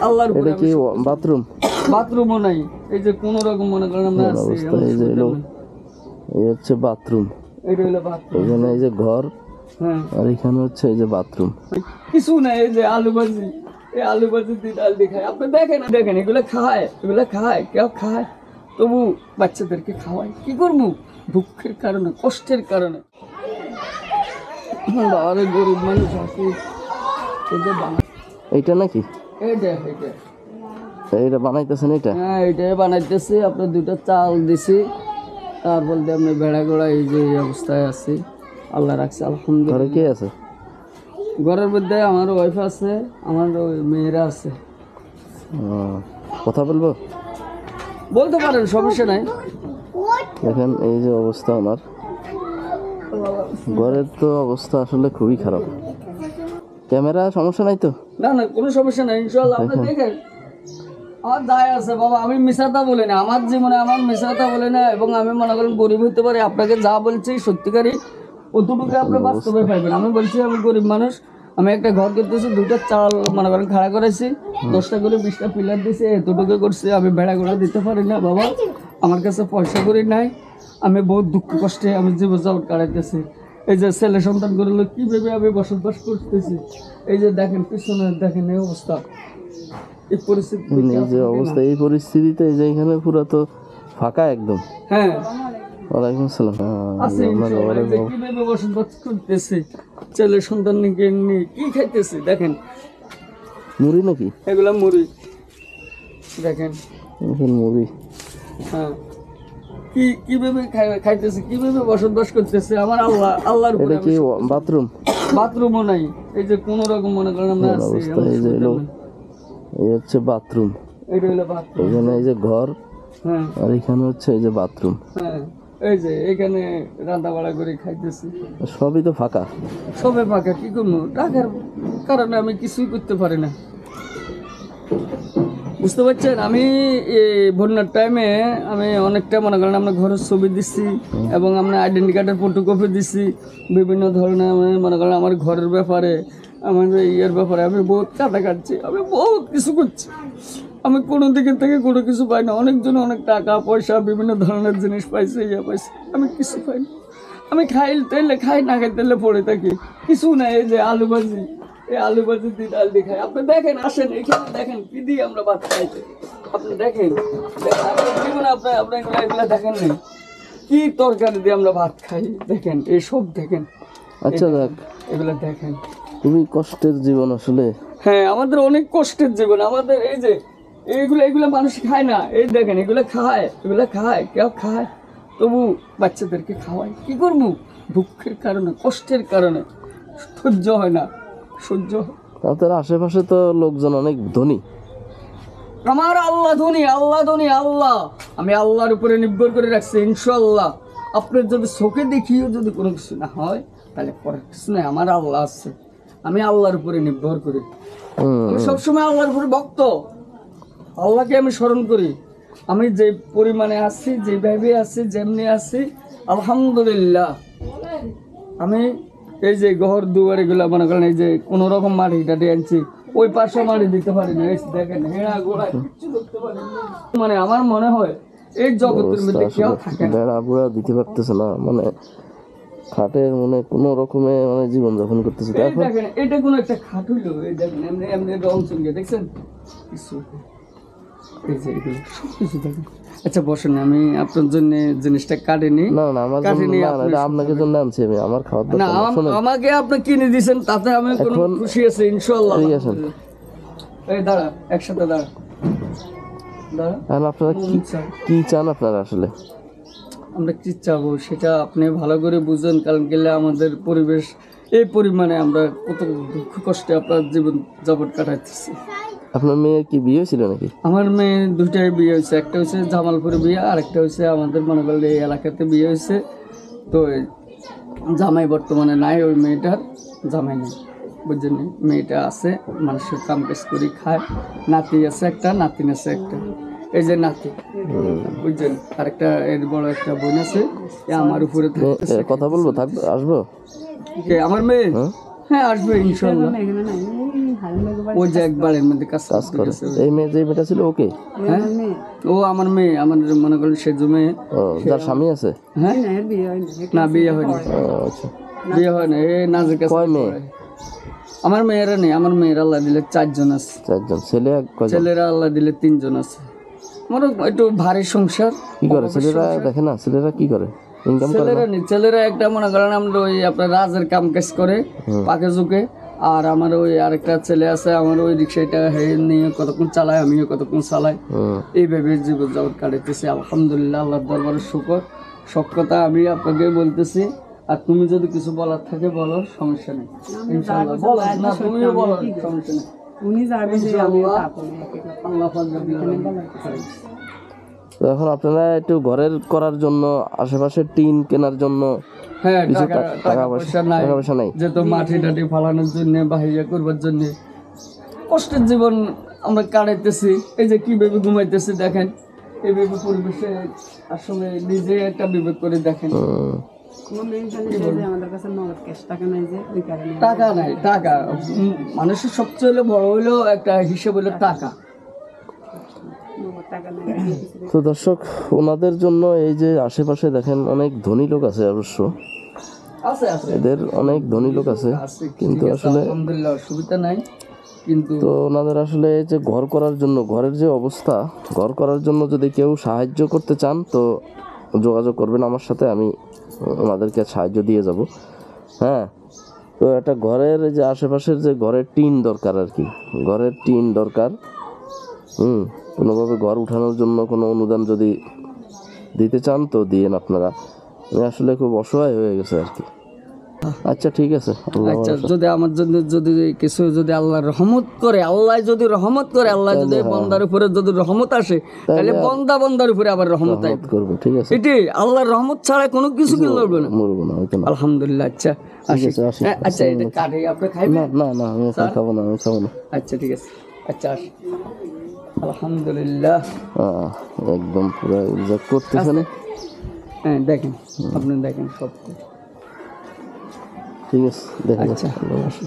আল্লাহর উপরে। এটা কি বাথরুম? বাথরুমও নাই, এই যে কোন রকম মনে করেন আমরা আছি। এই হচ্ছে বাথরুম, এটা হলো বাথরুম। এখানে এই যে ঘর, হ্যাঁ, আর এখানে হচ্ছে এই যে বাথরুম। কিছু নাই, এই যে আলু ভাজি, এই আলু ভাজি দিয়ে ডাল দিয়ে খায়। আপনি দেখেন দেখেন, এগুলো খায়, এগুলো খায়, কেউ খায়, তবু বাচ্চাদেরকে খাওয়ায়। কি করবো? দুঃখের কারণে, কষ্টের কারণে। আরে গরিব মানুষ আছে। এইটা নাকি? এইটা বানাইতেছেন? এটা হ্যাঁ, এটাই বানাইতেছি। আপনার 2টা চাল দিছি, তারপর দিয়ে আপনি বেড়া গোড়া এই যে এই অবস্থায় আছে। আল্লাহ রাখছে, আলহামদুলিল্লাহ। ঘরে কে আছে? ঘরের মধ্যে আমার ওয়াইফ আছে, আমার মেয়েরা আছে। কথা বলবো? বলতে পারেন, সমস্যা নাই। দেখেন এই যে অবস্থা আমার ঘরের, তো অবস্থা আসলে খুবই খারাপ। ক্যামেরা সমস্যা নাই তো? না না, কোনো সমস্যা নাই, ইনশাআল্লাহ। আপনি দেখেন, আমার দায় আছে বাবা, আমি মিশাতা বলি না, আমার জীবনে আমার মিশাতা বলি না। এবং আমি মনে করেন গরিব হইতে পারি, আপনাকে যা বলছি সত্যিকারই অতটুকু আপনি বাস্তবে পাইবেন। আমি বলছি আমি গরিব মানুষ, আমি একটা ঘর করতেছি, 2টা চাল মনে করেন খাড়া করেছি, 10টা করে 20টা পিলার দিয়েছি, এতটুকু করছি। আমি বেড়া গোড়া দিতে পারি না বাবা, আমার কাছে পয়সা করি নাই। আমি বহুত দুঃখ কষ্টে আমি জীবন যাপন কাটাইতেছি। এই যে ছেলে সন্তান করে কীভাবে আমি বসবাস করতেছি, এই যে দেখেন পিছনে দেখেন এই অবস্থা, এই পরিস্থিতি, এই যে অবস্থা, এই পরিস্থিতিতে এই যে এখানে পুরো তো ফাঁকা একদম। হ্যাঁ, ওয়ালাইকুম আসসালাম। কিভাবে বসবাস করতেছি, ছেলে সন্তান নিয়ে কি খাইতেছি দেখেন। মুড়ি নাকি? এগুলা মুড়ি, দেখেন মুড়ি। হ্যাঁ, কিভাবে খাইতেছে, কিভাবে বসবাস করতেছে আমার আল্লাহর উপরে। এটা কি বাথরুম? বাথরুমও নাই, এই যে কোন রকম মনে করেন আমরা আছি। এই হচ্ছে বাথরুম, এটা হলো বাথরুম। এখানে এই যে ঘর, হ্যাঁ, আর এখানে হচ্ছে এই যে বাথরুম। হ্যাঁ, এই যে এখানে রান্না বাড়া করে খাইতেছি। সবই তো ফাঁকা, সবে ফাঁকা। কি করবো? টাকার কারণে আমি কিছুই করতে পারি না, বুঝতে পারছেন? আমি বন্যার টাইমে আমি অনেকটা মনে করেন আমরা ঘরের ছবি দিচ্ছি, এবং আমরা আইডেন্টি কার্ডের ফটোকপি দিচ্ছি, বিভিন্ন ধরনের আমি মনে করেন আমার ঘরের ব্যাপারে, আমার ইয়ের ব্যাপারে আমি বহুত কাটা কাটছি, আমি বহুত কিছু করছি। আমি কোনো দিকের থেকে কোনো কিছু পাই না। অনেকজন অনেক টাকা পয়সা বিভিন্ন ধরনের জিনিস পাইছে, ইয়ে পাইছে, আমি কিছু পাই না। আমি খাই তেলে খাই, না খাই তেলে পড়ে থাকি, কিছু নাই। এই যে আলু ভাজি, এই আলু ভাজি দিয়ে ডাল দিয়ে খাই। আপনি দেখেন, আসেন এখানে দেখেন কি দিয়ে আমরা ভাত খাইতে। আপনি দেখেন, জীবনে আপনার এগুলা দেখেন নেই কি তরকারি দিয়ে আমরা ভাত খাই। দেখেন এইসব দেখেন। আচ্ছা দেখ, এগুলা দেখেন, খুবই কষ্টের জীবন আসলে। হ্যাঁ, আমাদের অনেক কষ্টের জীবন। আমাদের এই যে এগুলা মানুষ খায় না, এই দেখেন এগুলা খায়, কেউ খায়, তবু বাচ্চাদেরকে খাওয়ায়। কি করবো? দুঃখের কারণে, কষ্টের কারণে সহ্য হয় না, সহ্য। তাদের আশেপাশে তো লোকজন অনেক ধনী। আমার আল্লাহ ধনী, আল্লাহ ধনী, আল্লাহ। আমি আল্লাহর উপরে নির্ভর করে রাখছি, ইনশাআল্লাহ। আপনার যদি চোখে দেখিও যদি কোনো কিছু না হয়, তাহলে পরে কিছু নাই, আমার আল্লাহ আছে। আমি আল্লাহর উপরে নির্ভর করি। আমি সবসময় আল্লাহর উপরে ভক্ত, আল্লাহকে আমি স্মরণ করি। আমি যে পরিমাণে আছি, যেভাবে আছি, যেমনি আছি, আলহামদুলিল্লাহ। আমি এই যে ঘর দুয়ার এগুলা মনে করেন, এই যে কোনো রকম মাটি টাটি আনছি, ওই পাশে মাটি দিতে পারি না। দেখেন হেঁড়া গোড়া কিচ্ছু করতে পারি না। মানে আমার মনে হয় এই জগতের মধ্যে কেউ থাকে না। বেড়া বুড়া দিতে পারতেছে না, মানে খাটের মানে কোনো রকমে মানে জীবন যাপন করতেছে। দেখেন এটা কোনো একটা খাট হইলো, এই দেখেন এমনি এমনি রং সঙ্গে দেখছেন কিছু, এই যে এগুলো সব কিছু দেখেন। আচ্ছা বসেন, আমি আপনার জন্য জিনিসটা কাটিনি। না না, আমার জন্য না, এটা আপনাকে জন্য আনছি আমি। আমার খাওয়ার না, দরকার না। আমাকে আপনি কিনে দিয়েছেন, তাতে আমি কোনো খুশি আছি ইনশাআল্লাহ। এই দাঁড়া, একসাথে দাঁড়া। আপনারা কি চান? আপনারা আসলে আমরা কি চাবো সেটা আপনি ভালো করে বুঝেন, কারণ গেলে আমাদের পরিবেশ এই পরিমাণে আমরা কত দুঃখ কষ্টে আপনার জীবন যাপন কাটাইতেছি। আপনার মেয়ের কি বিয়ে হয়েছিল নাকি? আমার মেয়ে 2টাই বিয়ে হয়েছে, একটা হচ্ছে জামালপুরে বিয়ে, আর একটা হচ্ছে আমাদের মনে করলে এই এলাকাতে বিয়ে হয়েছে। তো জামাই বর্তমানে নাই, ওই মেয়েটার জামাই নেই, বুঝছেন? মেয়েটা আছে, মানুষের কাম কাজ করে খায়। নাতি আছে একটা, নাতিন আছে একটা, এই যে নাতি, বুঝছেন? আর একটা এর বড় একটা বোন আছে, আমার উপরে থাকতেছে। কথা বলবো, থাকবে, আসবো আমার মেয়ে? হ্যাঁ আসবে ইনশাআল্লাহ। ওই যে এক বাড়ির মধ্যে কাজ করে। করতেছে। এই মেয়ে যে মেয়েটা ছিল ওকে? হ্যাঁ ও আমার মেয়ে, আমার মনে করেন সে মেয়ে। ও, যার স্বামী আছে? হ্যাঁ না বিয়ে হয়নি, আচ্ছা, বিয়ে হয় না। এই নাজের কাছে কয় মেয়ে? আমার মেয়েরা নেই, আমার মেয়েরা আল্লাহ দিলে 4 জন আছে। 4 জন। ছেলে কয়জন? ছেলেরা আল্লাহ দিলে 3 জন আছে। আমার একটু ভারী সংসার। কি করে ছেলেরা? দেখে না ছেলেরা কি করে, ইনকাম করে? ছেলেরা নেই, ছেলেরা একটা মনে করেন আমরা ওই আপনার রাজের কাম কাজ করে পাকে ঝুঁকে। আর আমার ওই আরেকটা ছেলে আছে, আমার ওই রিক্সাটা নিয়ে কতক্ষণ চালায়, আমিও কতক্ষণ চালাই। এইভাবে জীবন যাপন কাটাইতেছি আলহামদুলিল্লাহ, আল্লাহর দরবারে শুকর। সব কথা আমি আপনাকে বলতেছি, আর তুমি যদি কিছু বলার থাকে বলো, সমস্যা নেই ইনশাআল্লাহ। বলো না, তুমিও বলো, সমস্যা নেই। আল্লাহ পাক তো এখন আপনারা একটু ঘরের করার জন্য, আশেপাশে টিন কেনার জন্য হ্যাঁ, কিছু টাকা পয়সা নাই, যেহেতু মাটি টাটি ফালানোর জন্য, বাহিরে করবার জন্য কষ্টের জীবন আমরা কাটাইতেছি। এই যে কিভাবে ঘুমাইতেছি দেখেন, এইভাবে পরিবেশে আসলে নিজে একটা বিবেক করে দেখেন। টাকা নাই, টাকা মানুষের সবচেয়ে হলো বড় হইলো একটা হিসেব হলো টাকা। তো দর্শক, ওনাদের জন্য এই যে আশেপাশে দেখেন অনেক ধনী লোক আছে, অবশ্য আছে আছে এদের অনেক ধনী লোক আছে, কিন্তু আসলে আলহামদুলিল্লাহ অসুবিধা নাই। কিন্তু তো ওনাদের আসলে এই যে ঘর করার জন্য, ঘরের যে অবস্থা, ঘর করার জন্য যদি কেউ সাহায্য করতে চান তো যোগাযোগ করবেন আমার সাথে, আমি ওনাদেরকে সাহায্য দিয়ে যাব। হ্যাঁ, তো একটা ঘরের যে আশেপাশের যে ঘরের টিন দরকার আর কি, ঘরের টিন দরকার। কোনোভাবে ঘর উঠানোর জন্য কোনো অনুদান যদি দিতে চান তো দিয়েন আপনারা। আমি আসলে খুব অসহায় হয়ে গেছে আর কি। আচ্ছা ঠিক আছে, আচ্ছা, যদি আমার জন্য যদি কিছু যদি আল্লাহ রহমত করে, আল্লাহ যদি রহমত করে, আল্লাহ যদি বন্দার উপরে যদি রহমত আসে, তাহলে বন্দার উপরে আবার রহমত করবো। ঠিক আছে, এটি আল্লাহর রহমত ছাড়া কোনো কিছু কি লড়বে না, মরবো না হয়তো না। আলহামদুলিল্লাহ। আচ্ছা আচ্ছা, এটা কাটে আপনি খাইবেন? না না, আমি খাবো না, আমি খাবো না। আচ্ছা ঠিক আছে, আচ্ছা আসি। আলহামদুলিল্লাহ, একদম পুরো ইজ্জত করতেছেন। হ্যাঁ দেখেন, আপনি দেখেন সব ঠিক আছে, দেখা আচ্ছা যাচ্ছে।